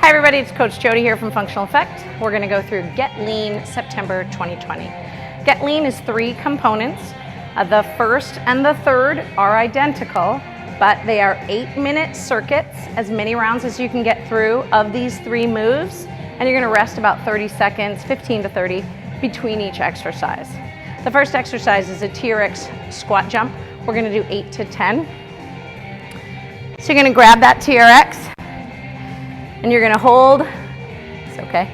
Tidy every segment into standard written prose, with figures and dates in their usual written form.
Hi everybody, it's Coach Jody here from Functional Effect. We're going to go through Get Lean September 2020. Get Lean is 3 components. The first and the third are identical, but they are 8-minute circuits, as many rounds as you can get through of these 3 moves, and you're going to rest about 30 seconds, 15 to 30, between each exercise. The first exercise is a TRex squat jump. We're going to do 8 to 10. So you're going to grab that TRex, and you're going to hold, it's okay.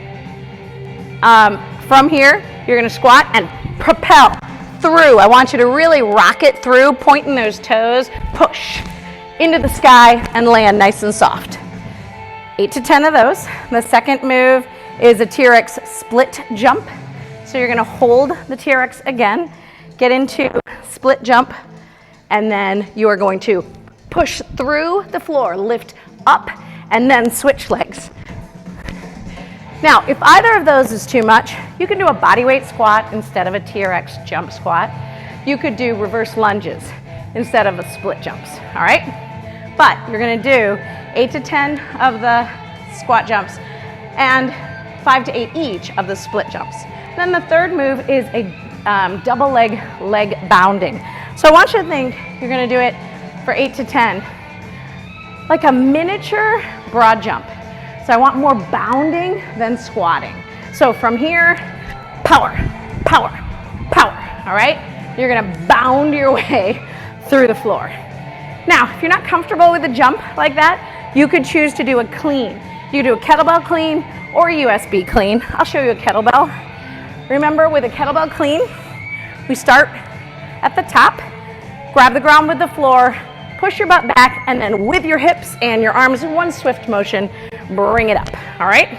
From here, you're going to squat and propel through. I want you to really rock it through, pointing those toes, push into the sky and land nice and soft. 8 to 10 of those. The second move is a TRex split jump. So you're going to hold the TRex again, get into split jump, and then you are going to push through the floor, lift up, and then switch legs. Now, if either of those is too much, you can do a bodyweight squat instead of a TRex jump squat. You could do reverse lunges instead of a split jumps, all right? But you're gonna do 8 to 10 of the squat jumps and 5 to 8 each of the split jumps. Then the third move is a double leg bounding. So I want you to think you're gonna do it for 8 to 10, like a miniature broad jump. So I want more bounding than squatting. So from here, power, power, power, all right? You're gonna bound your way through the floor. Now, if you're not comfortable with a jump like that, you could choose to do a clean. You do a kettlebell clean or a USB clean. I'll show you a kettlebell. Remember, with a kettlebell clean, we start at the top, grab the ground with the floor, push your butt back, and then with your hips and your arms in one swift motion, bring it up, all right?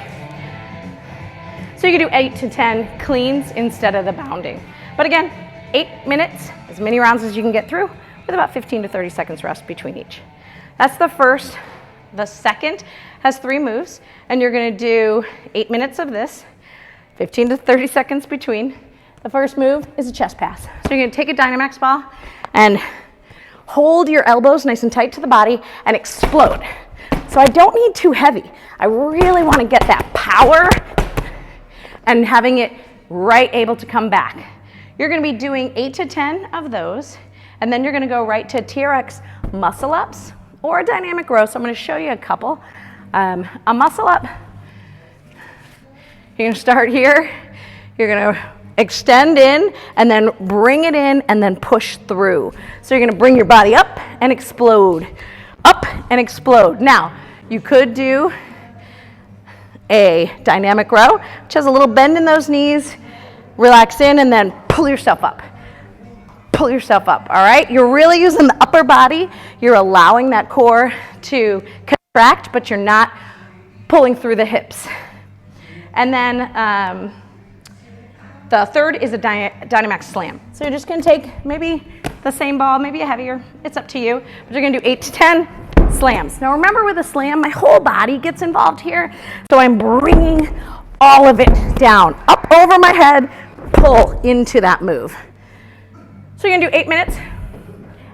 So you can do 8 to 10 cleans instead of the bounding. But again, 8 minutes, as many rounds as you can get through, with about 15 to 30 seconds rest between each. That's the first. The second has 3 moves, and you're gonna do 8 minutes of this, 15 to 30 seconds between. The first move is a chest pass. So you're gonna take a Dynamax ball and hold your elbows nice and tight to the body and explode. So I don't need too heavy. I really want to get that power and having it right able to come back. You're going to be doing 8 to 10 of those, and then you're going to go right to TRex muscle ups or a dynamic row. So I'm going to show you a couple. A muscle up, you're going to start here. You're going to extend in and then bring it in and then push through. So you're gonna bring your body up and explode. Up and explode. Now, you could do a dynamic row, which has a little bend in those knees. Relax in and then pull yourself up. Pull yourself up, all right? You're really using the upper body. You're allowing that core to contract, but you're not pulling through the hips. And then, the third is a Dynamax slam. So you're just gonna take maybe the same ball, maybe a heavier, it's up to you, but you're gonna do 8 to 10 slams. Now remember, with a slam, my whole body gets involved here, so I'm bringing all of it down, up over my head, pull into that move. So you're gonna do 8 minutes,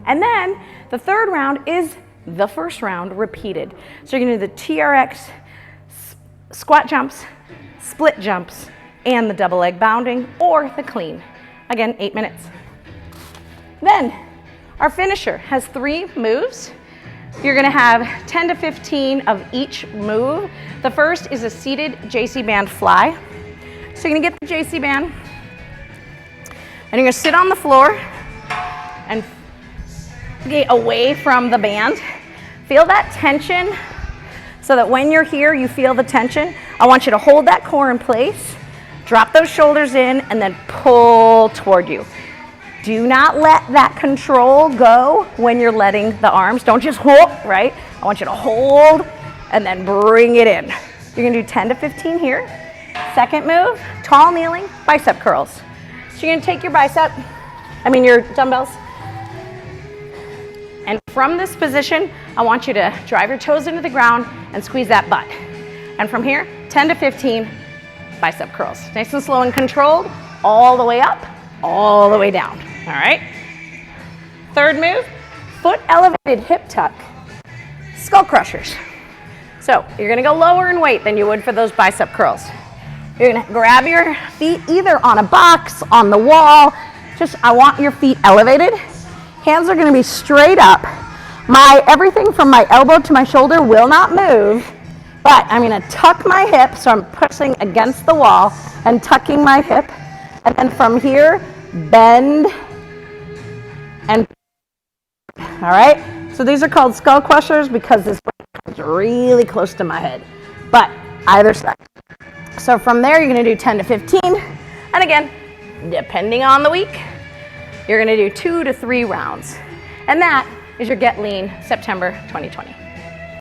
and then the third round is the first round repeated. So you're gonna do the TRex squat jumps, split jumps, and the double leg bounding or the clean. Again, 8 minutes. Then our finisher has 3 moves. You're gonna have 10 to 15 of each move. The first is a seated JC band fly. So you're gonna get the JC band and you're gonna sit on the floor and get away from the band. Feel that tension so that when you're here, you feel the tension. I want you to hold that core in place. Drop those shoulders in and then pull toward you. Do not let that control go when you're letting the arms. Don't just hold, right? I want you to hold and then bring it in. You're gonna do 10 to 15 here. Second move, tall kneeling, bicep curls. So you're gonna take your your dumbbells. And from this position, I want you to drive your toes into the ground and squeeze that butt. And from here, 10 to 15, bicep curls. Nice and slow and controlled, all the way up, all the way down, all right? Third move, foot elevated hip tuck, skull crushers. So you're gonna go lower in weight than you would for those bicep curls. You're gonna grab your feet either on a box, on the wall. I want your feet elevated. Hands are gonna be straight up. Everything from my elbow to my shoulder will not move, but I'm gonna tuck my hip, so I'm pushing against the wall and tucking my hip. And then from here, bend and, all right? So these are called skull crushers because this is really close to my head, but either side. So from there, you're gonna do 10 to 15. And again, depending on the week, you're gonna do 2 to 3 rounds. And that is your Get Lean September 2020.